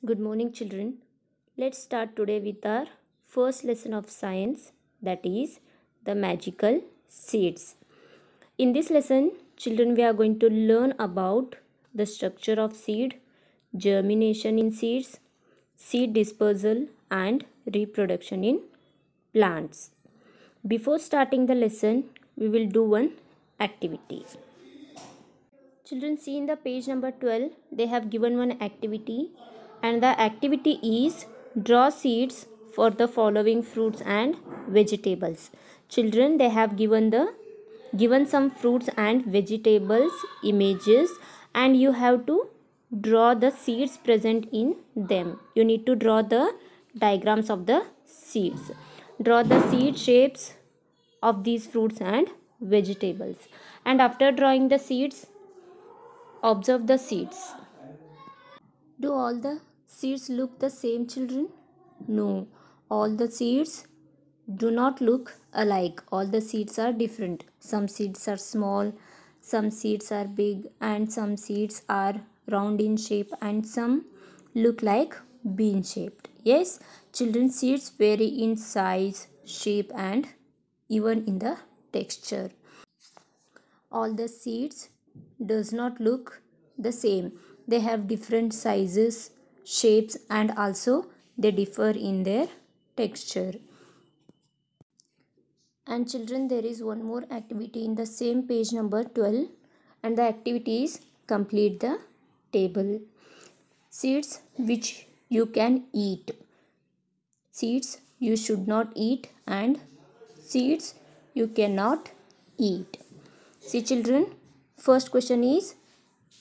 Good morning, children. Let's start today with our first lesson of science, that is the magical seeds. In this lesson, children, we are going to learn about the structure of seed, germination in seeds, seed dispersal, and reproduction in plants. Before starting the lesson, we will do one activity. Children, see in the page number 12, they have given one activity, and the activity is draw seeds for the following fruits and vegetables. Children, they have given some fruits and vegetables images, and you have to draw the seeds present in them. You need to draw the diagrams of the seeds. Draw the seed shapes of these fruits and vegetables. And after drawing the seeds, observe the seeds. Do all the seeds look the same, children? No, all the seeds do not look alike. All the seeds are different. Some seeds are small, some seeds are big, and some seeds are round in shape, and some look like bean shaped. Yes, children, seeds vary in size, shape, and even in the texture. All the seeds does not look the same. They have different sizes, shapes, and also they differ in their texture. And children, there is one more activity in the same page number 12, and the activity is complete the table. Seeds which you can eat, seeds you should not eat, and seeds you cannot eat. See, children, first question is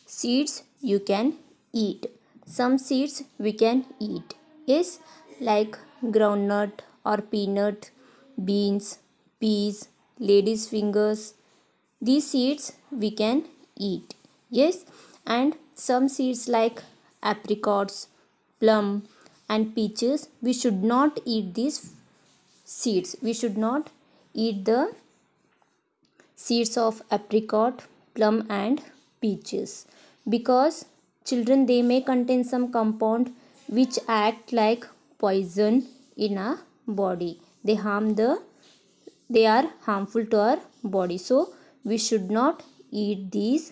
seeds you can eat. Some seeds we can eat. Yes, like groundnut or peanut, beans, peas, lady's fingers. These seeds we can eat. Yes, and some seeds like apricots, plum, and peaches, we should not eat these seeds. We should not eat the seeds of apricot, plum, and peaches, because children, they may contain some compound which act like poison in our body. They are harmful to our body, so we should not eat these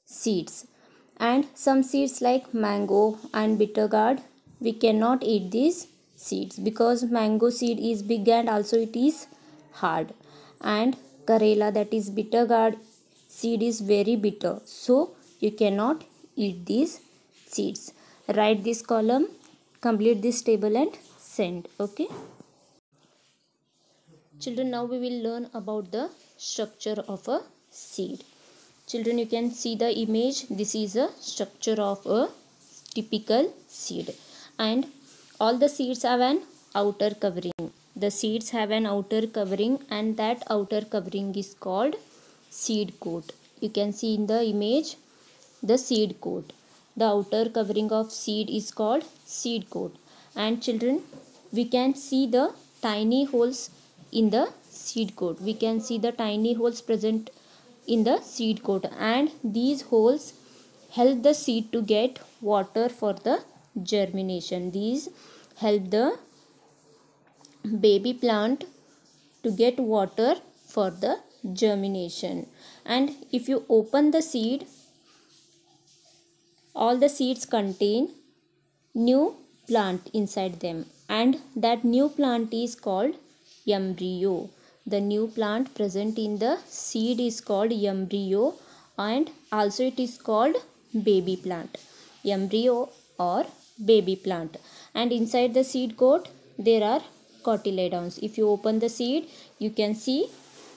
seeds. And some seeds like mango and bitter gourd, we cannot eat these seeds because mango seed is big and also it is hard, and karela, that is bitter gourd seed, is very bitter, so you cannot eat these seeds. Write this column, complete this table, and send. Okay, children, now we will learn about the structure of a seed. Children, you can see the image. This is a structure of a typical seed, and all the seeds have an outer covering. The seeds have an outer covering, and that outer covering is called seed coat. You can see in the image the seed coat. The outer covering of seed is called seed coat. And children, we can see the tiny holes in the seed coat. We can see the tiny holes present in the seed coat, and these holes help the seed to get water for the germination. These help the baby plant to get water for the germination. And if you open the seed, all the seeds contain new plant inside them, and that new plant is called embryo. The new plant present in the seed is called embryo, and also it is called baby plant. Embryo or baby plant. And inside the seed coat there are cotyledons. If you open the seed, you can see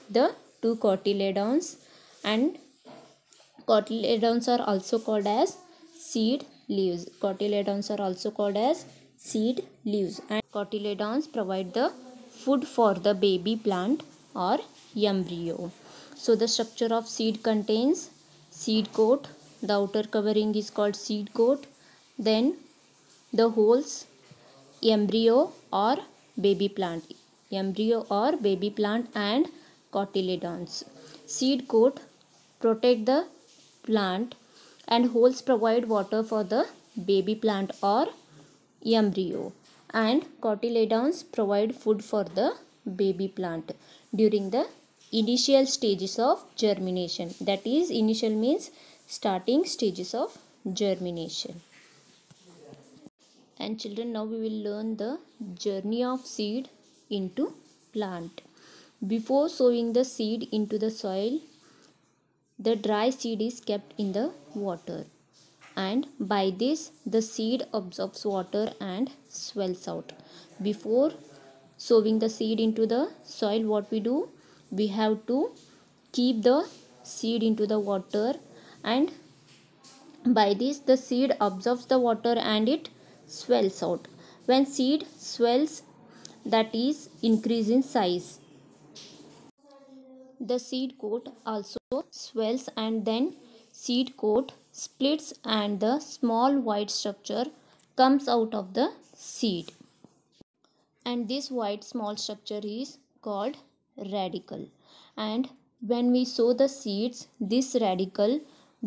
the two cotyledons, and cotyledons are also called as seed leaves. Cotyledons are also called as seed leaves, and cotyledons provide the food for the baby plant or embryo. So the structure of seed contains seed coat. The outer covering is called seed coat. Then the holes, embryo or baby plant, and cotyledons. Seed coat protect the plant, and holes provide water for the baby plant or embryo, and cotyledons provide food for the baby plant during the initial stages of germination. That is, initial means starting stages of germination. And children, now we will learn the journey of seed into plant. Before sowing the seed into the soil, the dry seed is kept in the water, and by this the seed absorbs water and swells out. Before sowing the seed into the soil, what we do? We have to keep the seed into the water, and by this the seed absorbs the water and it swells out. When seed swells, that is increase in size, the seed coat also swells, and then seed coat splits and the small white structure comes out of the seed, and this white small structure is called radicle. And when we sow the seeds, this radicle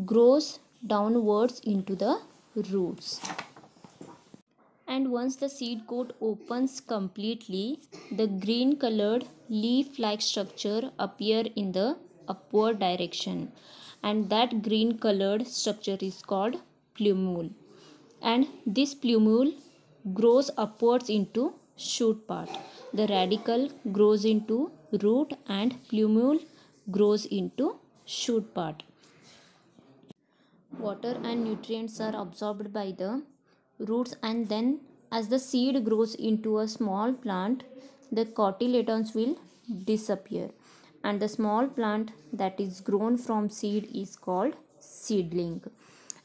grows downwards into the roots. And once the seed coat opens completely, the green colored leaf like structure appear in the upward direction, and that green colored structure is called plumule, and this plumule grows upwards into shoot part. The radicle grows into root and plumule grows into shoot part. Water and nutrients are absorbed by the roots, and then as the seed grows into a small plant, the cotyledons will disappear, and the small plant that is grown from seed is called seedling,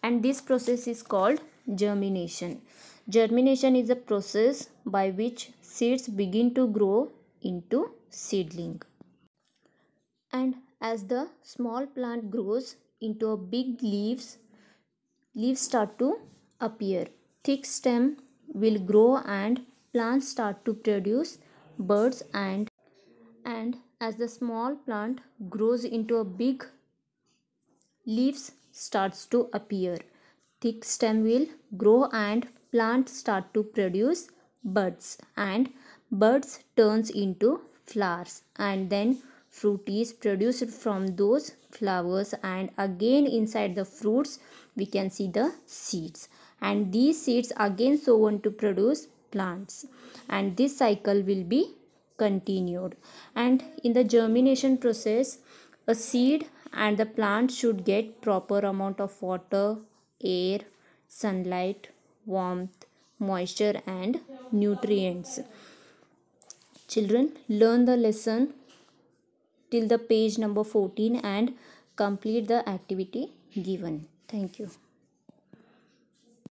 and this process is called germination. Germination is a process by which seeds begin to grow into seedling. And as the small plant grows into a big leaves start to appear. Thick stem will grow and plants start to produce buds, and as the small plant grows into a big, leaves starts to appear. Thick stem will grow and plants start to produce buds, and buds turns into flowers, and then fruit is produced from those flowers, and again inside the fruits we can see the seeds, and these seeds again sown to produce plants, and this cycle will be continued. And in the germination process, a seed and the plant should get proper amount of water, air, sunlight, warmth, moisture and nutrients. Children, learn the lesson till the page number 14 and complete the activity given. Thank you.